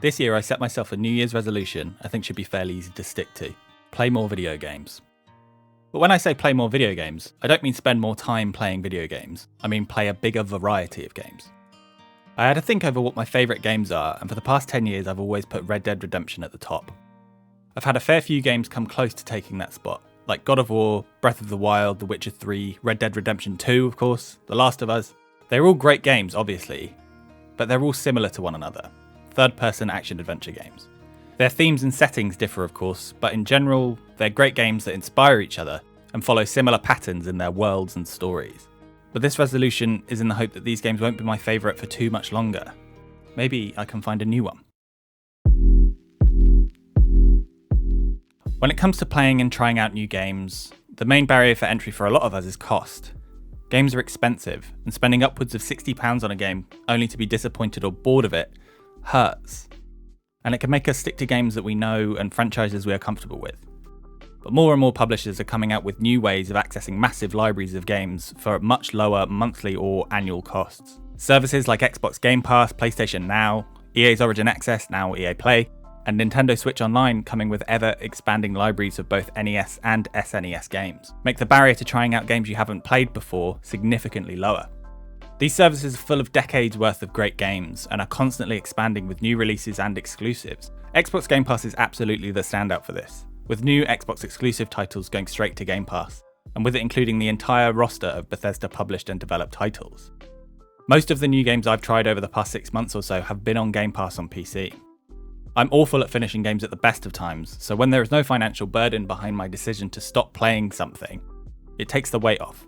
This year I set myself a New Year's resolution I think should be fairly easy to stick to. Play more video games. But when I say play more video games, I don't mean spend more time playing video games. I mean play a bigger variety of games. I had to think over what my favourite games are, and for the past 10 years I've always put Red Dead Redemption at the top. I've had a fair few games come close to taking that spot, like God of War, Breath of the Wild, The Witcher 3, Red Dead Redemption 2 of course, The Last of Us. They're all great games obviously, but they're all similar to one another. Third-person action-adventure games. Their themes and settings differ of course, but in general, they're great games that inspire each other and follow similar patterns in their worlds and stories. But this resolution is in the hope that these games won't be my favourite for too much longer. Maybe I can find a new one. When it comes to playing and trying out new games, the main barrier for entry for a lot of us is cost. Games are expensive, and spending upwards of £60 on a game only to be disappointed or bored of it hurts. And it can make us stick to games that we know and franchises we are comfortable with. But more and more publishers are coming out with new ways of accessing massive libraries of games for much lower monthly or annual costs. Services like Xbox Game Pass, PlayStation Now, EA's Origin Access, now EA Play, and Nintendo Switch Online coming with ever-expanding libraries of both NES and SNES games, make the barrier to trying out games you haven't played before significantly lower. These services are full of decades worth of great games and are constantly expanding with new releases and exclusives. Xbox Game Pass is absolutely the standout for this, with new Xbox exclusive titles going straight to Game Pass, and with it including the entire roster of Bethesda published and developed titles. Most of the new games I've tried over the past 6 months or so have been on Game Pass on PC. I'm awful at finishing games at the best of times, so when there is no financial burden behind my decision to stop playing something, it takes the weight off.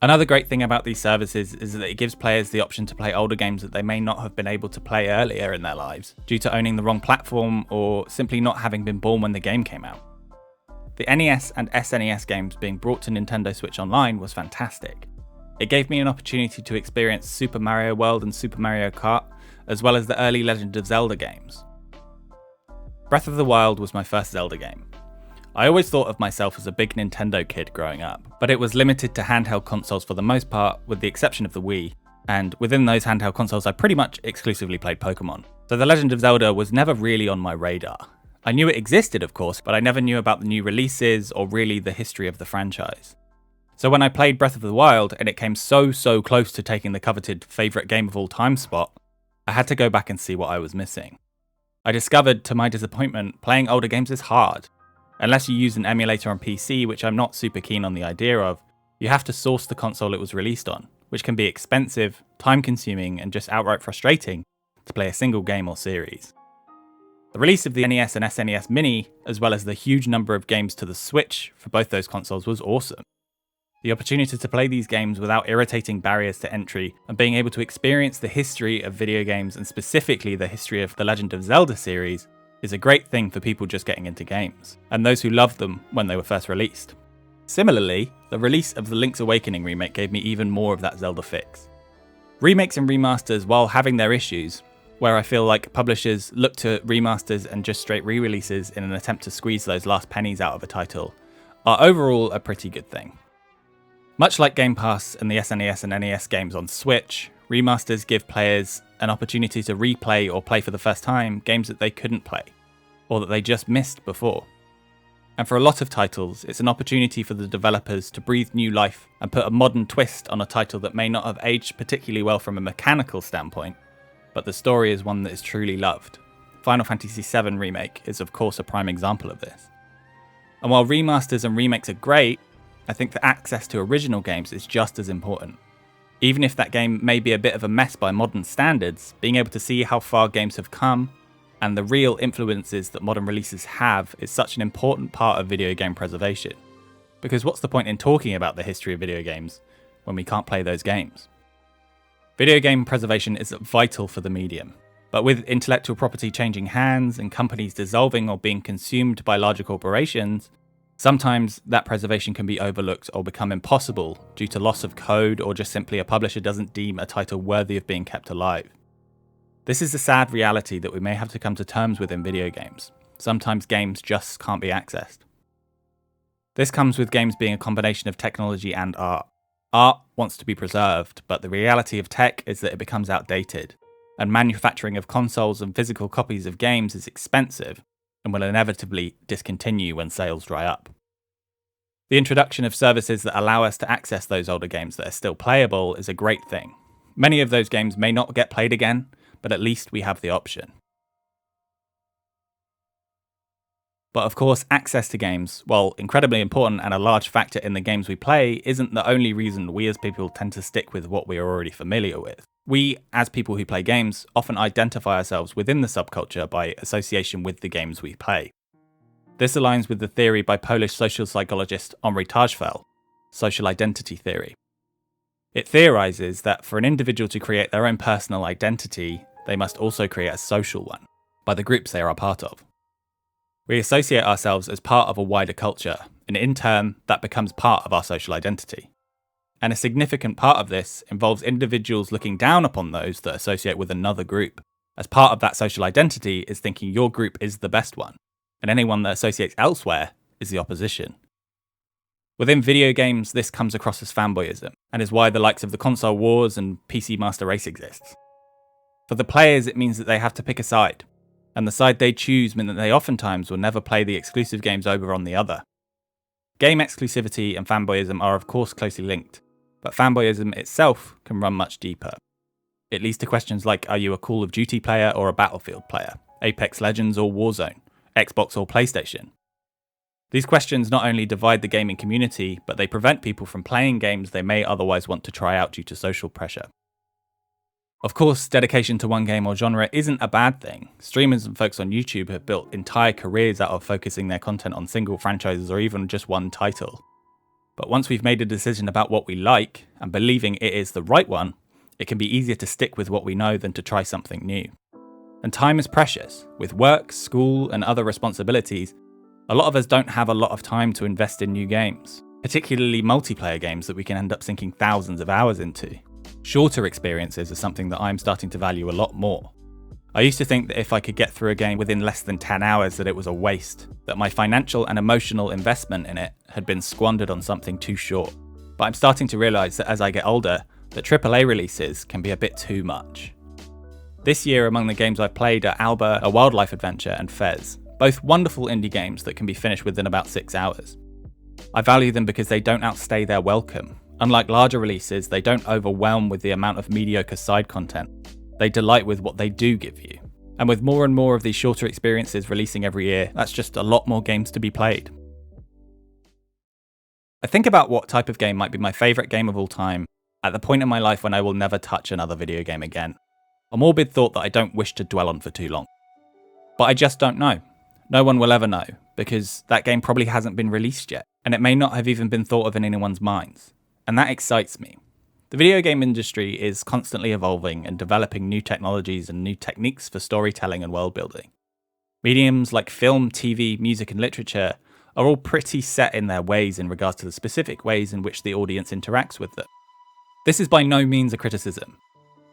Another great thing about these services is that it gives players the option to play older games that they may not have been able to play earlier in their lives, due to owning the wrong platform or simply not having been born when the game came out. The NES and SNES games being brought to Nintendo Switch Online was fantastic. It gave me an opportunity to experience Super Mario World and Super Mario Kart, as well as the early Legend of Zelda games. Breath of the Wild was my first Zelda game. I always thought of myself as a big Nintendo kid growing up, but it was limited to handheld consoles for the most part, with the exception of the Wii, and within those handheld consoles I pretty much exclusively played Pokemon. So The Legend of Zelda was never really on my radar. I knew it existed of course, but I never knew about the new releases or really the history of the franchise. So when I played Breath of the Wild and it came so close to taking the coveted favourite game of all time spot, I had to go back and see what I was missing. I discovered, to my disappointment, playing older games is hard. Unless you use an emulator on PC, which I'm not super keen on the idea of, you have to source the console it was released on, which can be expensive, time-consuming, and just outright frustrating to play a single game or series. The release of the NES and SNES Mini, as well as the huge number of games to the Switch for both those consoles, was awesome. The opportunity to play these games without irritating barriers to entry and being able to experience the history of video games and specifically the history of the Legend of Zelda series is a great thing for people just getting into games, and those who loved them when they were first released. Similarly, the release of the Link's Awakening remake gave me even more of that Zelda fix. Remakes and remasters, while having their issues, where I feel like publishers look to remasters and just straight re-releases in an attempt to squeeze those last pennies out of a title, are overall a pretty good thing. Much like Game Pass and the SNES and NES games on Switch, remasters give players an opportunity to replay or play for the first time games that they couldn't play, or that they just missed before. And for a lot of titles, it's an opportunity for the developers to breathe new life and put a modern twist on a title that may not have aged particularly well from a mechanical standpoint, but the story is one that is truly loved. Final Fantasy VII Remake is of course a prime example of this. And while remasters and remakes are great, I think that access to original games is just as important. Even if that game may be a bit of a mess by modern standards, being able to see how far games have come and the real influences that modern releases have is such an important part of video game preservation. Because what's the point in talking about the history of video games when we can't play those games? Video game preservation is vital for the medium, but with intellectual property changing hands and companies dissolving or being consumed by larger corporations, sometimes that preservation can be overlooked or become impossible due to loss of code or just simply a publisher doesn't deem a title worthy of being kept alive. This is a sad reality that we may have to come to terms with in video games. Sometimes games just can't be accessed. This comes with games being a combination of technology and art. Art wants to be preserved, but the reality of tech is that it becomes outdated. and manufacturing of consoles and physical copies of games is expensive and will inevitably discontinue when sales dry up. The introduction of services that allow us to access those older games that are still playable is a great thing. Many of those games may not get played again, but at least we have the option. But of course, access to games, while incredibly important and a large factor in the games we play, isn't the only reason we as people tend to stick with what we are already familiar with. We, as people who play games, often identify ourselves within the subculture by association with the games we play. This aligns with the theory by Polish social psychologist Omri Tajfel, social identity theory. It theorizes that for an individual to create their own personal identity, they must also create a social one, by the groups they are a part of. We associate ourselves as part of a wider culture, and in turn, that becomes part of our social identity. And a significant part of this involves individuals looking down upon those that associate with another group, as part of that social identity is thinking your group is the best one, and anyone that associates elsewhere is the opposition. Within video games, this comes across as fanboyism, and is why the likes of the console wars and PC Master Race exists. For the players, it means that they have to pick a side, and the side they choose means that they oftentimes will never play the exclusive games over on the other. Game exclusivity and fanboyism are of course closely linked, but fanboyism itself can run much deeper. It leads to questions like, are you a Call of Duty player or a Battlefield player, Apex Legends or Warzone, Xbox or PlayStation? These questions not only divide the gaming community, but they prevent people from playing games they may otherwise want to try out due to social pressure. Of course, dedication to one game or genre isn't a bad thing. Streamers and folks on YouTube have built entire careers out of focusing their content on single franchises or even just one title. But once we've made a decision about what we like, and believing it is the right one, it can be easier to stick with what we know than to try something new. And time is precious. With work, school, and other responsibilities, a lot of us don't have a lot of time to invest in new games, particularly multiplayer games that we can end up sinking thousands of hours into. Shorter experiences are something that I'm starting to value a lot more. I used to think that if I could get through a game within less than 10 hours that it was a waste, that my financial and emotional investment in it had been squandered on something too short. But I'm starting to realise that as I get older, that AAA releases can be a bit too much. This year among the games I've played are Alba, A Wildlife Adventure and Fez, both wonderful indie games that can be finished within about 6 hours. I value them because they don't outstay their welcome. Unlike larger releases, they don't overwhelm with the amount of mediocre side content. They delight with what they do give you. And with more and more of these shorter experiences releasing every year, that's just a lot more games to be played. I think about what type of game might be my favourite game of all time at the point in my life when I will never touch another video game again. A morbid thought that I don't wish to dwell on for too long. But I just don't know. No one will ever know, because that game probably hasn't been released yet, and it may not have even been thought of in anyone's minds. And that excites me. The video game industry is constantly evolving and developing new technologies and new techniques for storytelling and world building. Mediums like film, TV, music and literature are all pretty set in their ways in regards to the specific ways in which the audience interacts with them. This is by no means a criticism.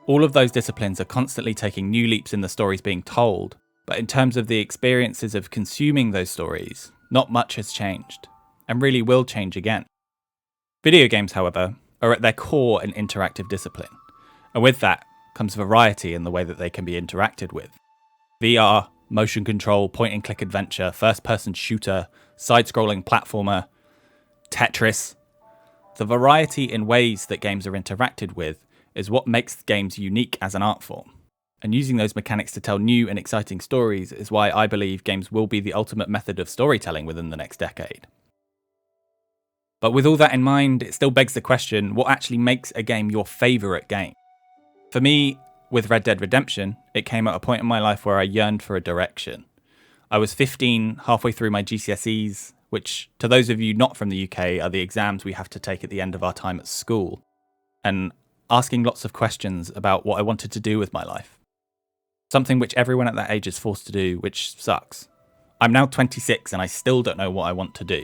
All of those disciplines are constantly taking new leaps in the stories being told, but in terms of the experiences of consuming those stories, not much has changed, and really will change again. Video games, however, are at their core an interactive discipline, and with that comes variety in the way that they can be interacted with. VR, motion control, point-and-click adventure, first-person shooter, side-scrolling platformer, Tetris. The variety in ways that games are interacted with is what makes games unique as an art form. And using those mechanics to tell new and exciting stories is why I believe games will be the ultimate method of storytelling within the next decade. But with all that in mind, it still begs the question, what actually makes a game your favourite game? For me, with Red Dead Redemption, it came at a point in my life where I yearned for a direction. I was 15, halfway through my GCSEs, which, to those of you not from the UK, are the exams we have to take at the end of our time at school, and asking lots of questions about what I wanted to do with my life. Something which everyone at that age is forced to do, which sucks. I'm now 26 and I still don't know what I want to do.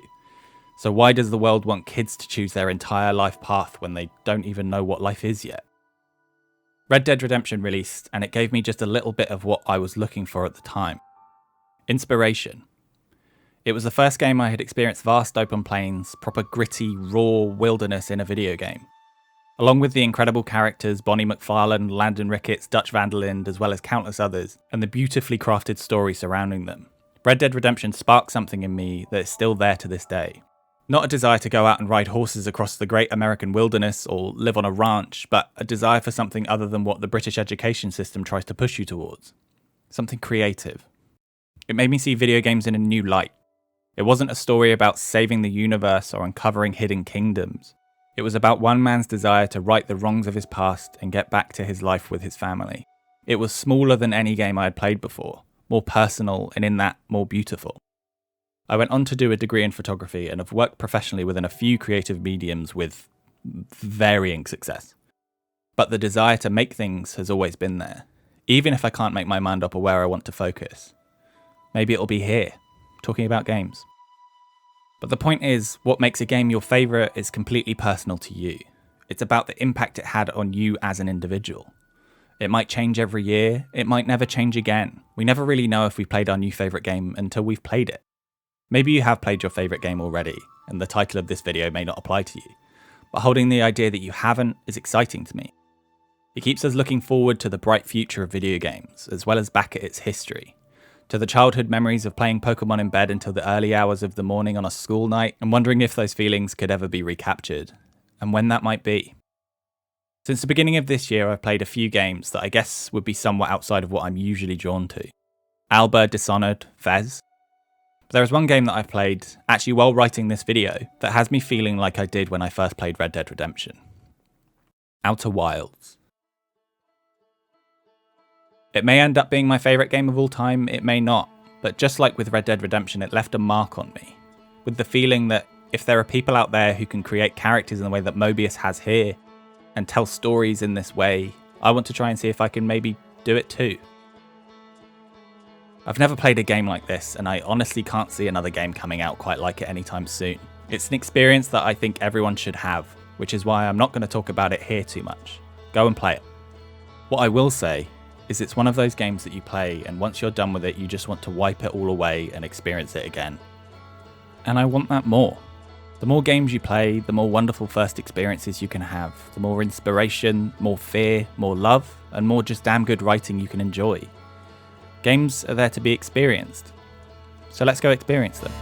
So why does the world want kids to choose their entire life path when they don't even know what life is yet? Red Dead Redemption released, and it gave me just a little bit of what I was looking for at the time. Inspiration. It was the first game I had experienced vast open plains, proper gritty, raw wilderness in a video game. Along with the incredible characters Bonnie McFarlane, Landon Ricketts, Dutch Van der Linde, as well as countless others, and the beautifully crafted story surrounding them, Red Dead Redemption sparked something in me that is still there to this day. Not a desire to go out and ride horses across the great American wilderness or live on a ranch, but a desire for something other than what the British education system tries to push you towards. Something creative. It made me see video games in a new light. It wasn't a story about saving the universe or uncovering hidden kingdoms. It was about one man's desire to right the wrongs of his past and get back to his life with his family. It was smaller than any game I had played before, more personal, and in that, more beautiful. I went on to do a degree in photography and have worked professionally within a few creative mediums with varying success. But the desire to make things has always been there, even if I can't make my mind up on where I want to focus. Maybe it'll be here, talking about games. But the point is, what makes a game your favourite is completely personal to you. It's about the impact it had on you as an individual. It might change every year, it might never change again. We never really know if we played our new favourite game until we've played it. Maybe you have played your favourite game already, and the title of this video may not apply to you, but holding the idea that you haven't is exciting to me. It keeps us looking forward to the bright future of video games, as well as back at its history. To the childhood memories of playing Pokemon in bed until the early hours of the morning on a school night, and wondering if those feelings could ever be recaptured, and when that might be. Since the beginning of this year, I've played a few games that I guess would be somewhat outside of what I'm usually drawn to. Alba, Dishonored, Fez. But there is one game that I've played, actually while writing this video, that has me feeling like I did when I first played Red Dead Redemption. Outer Wilds. It may end up being my favourite game of all time, it may not, but just like with Red Dead Redemption, it left a mark on me, with the feeling that if there are people out there who can create characters in the way that Mobius has here, and tell stories in this way, I want to try and see if I can maybe do it too. I've never played a game like this, and I honestly can't see another game coming out quite like it anytime soon. It's an experience that I think everyone should have, which is why I'm not going to talk about it here too much. Go and play it. What I will say is it's one of those games that you play, and once you're done with it, you just want to wipe it all away and experience it again. And I want that more. The more games you play, the more wonderful first experiences you can have, the more inspiration, more fear, more love, and more just damn good writing you can enjoy. Games are there to be experienced, so let's go experience them.